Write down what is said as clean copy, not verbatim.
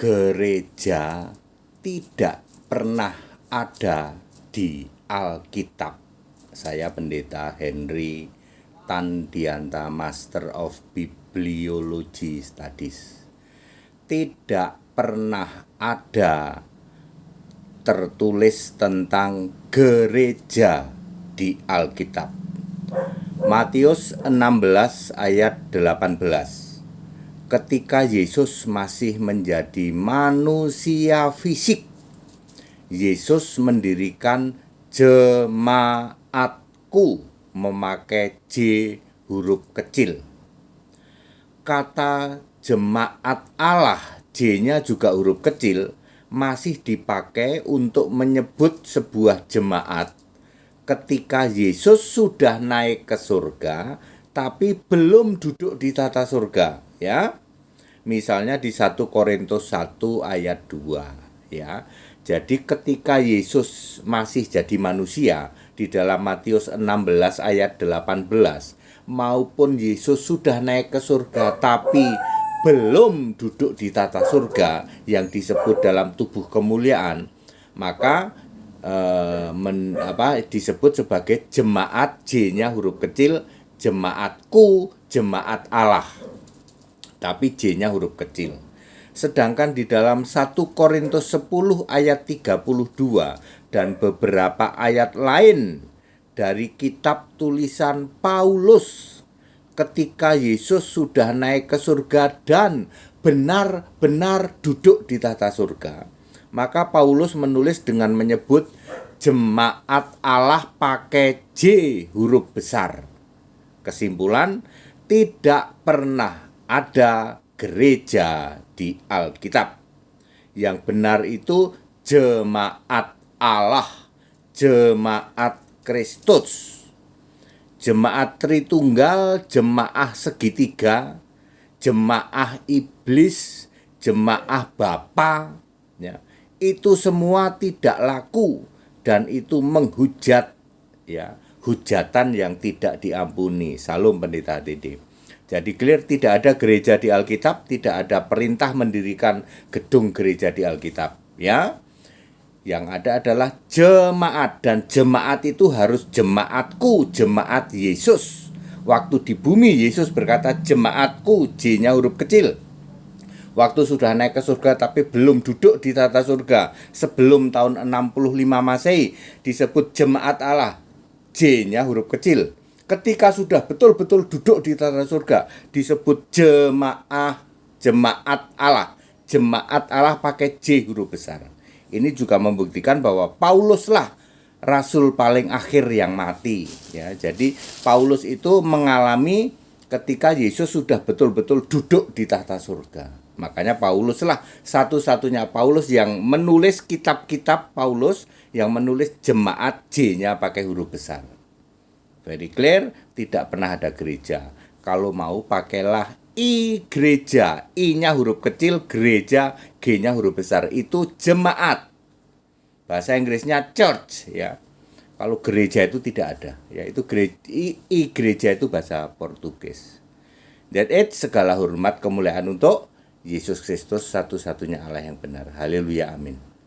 gereja tidak pernah ada di Alkitab. Saya Pendeta Henry Tandianta, Master of Bibliology Studies. Tidak pernah ada tertulis tentang gereja di Alkitab. Matius 16 ayat 18. Ketika Yesus masih menjadi manusia fisik, Yesus mendirikan jemaatku, memakai J huruf kecil. Kata jemaat Allah, J-nya juga huruf kecil, masih dipakai untuk menyebut sebuah jemaat ketika Yesus sudah naik ke surga tapi belum duduk di tata surga, ya. Misalnya di 1 Korintus 1 ayat 2, ya. Jadi ketika Yesus masih jadi manusia di dalam Matius 16 ayat 18 maupun Yesus sudah naik ke surga tapi belum duduk di tata surga yang disebut dalam tubuh kemuliaan, maka disebut sebagai jemaat, J-nya huruf kecil, jemaatku, jemaat Allah, tapi J-nya huruf kecil. Sedangkan di dalam 1 Korintus 10 ayat 32 dan beberapa ayat lain dari kitab tulisan Paulus ketika Yesus sudah naik ke surga dan benar-benar duduk di tata surga, maka Paulus menulis dengan menyebut jemaat Allah pakai J huruf besar. Kesimpulan, tidak pernah ada gereja di Alkitab. Yang benar itu jemaat Allah, jemaat Kristus, jemaat Tritunggal, jemaah segitiga, jemaah iblis, jemaah Bapa, ya. Itu semua tidak laku dan itu menghujat, ya, hujatan yang tidak diampuni. Salam Pendeta Dede. Jadi clear, tidak ada gereja di Alkitab, tidak ada perintah mendirikan gedung gereja di Alkitab, ya. Yang ada adalah jemaat, dan jemaat itu harus jemaatku, jemaat Yesus. Waktu di bumi Yesus berkata jemaatku, J-nya huruf kecil. Waktu sudah naik ke surga tapi belum duduk di tata surga sebelum tahun 65 Masehi disebut jemaat Allah, J-nya huruf kecil. Ketika sudah betul-betul duduk di tata surga disebut jemaat Allah. Jemaat Allah pakai J huruf besar. Ini juga membuktikan bahwa Pauluslah rasul paling akhir yang mati, ya. Jadi Paulus itu mengalami ketika Yesus sudah betul-betul duduk di tahta surga. Makanya Pauluslah satu-satunya Paulus yang menulis kitab-kitab Paulus yang menulis jemaat, J-nya pakai huruf besar. Very clear, tidak pernah ada gereja. Kalau mau pakailah I gereja, I-nya huruf kecil, gereja, G-nya huruf besar, itu jemaat. Bahasa Inggrisnya church, ya. Kalau gereja itu tidak ada, ya, itu I gereja itu bahasa Portugis. That it, segala hormat kemuliaan untuk Yesus Kristus, satu-satunya Allah yang benar. Haleluya, amin.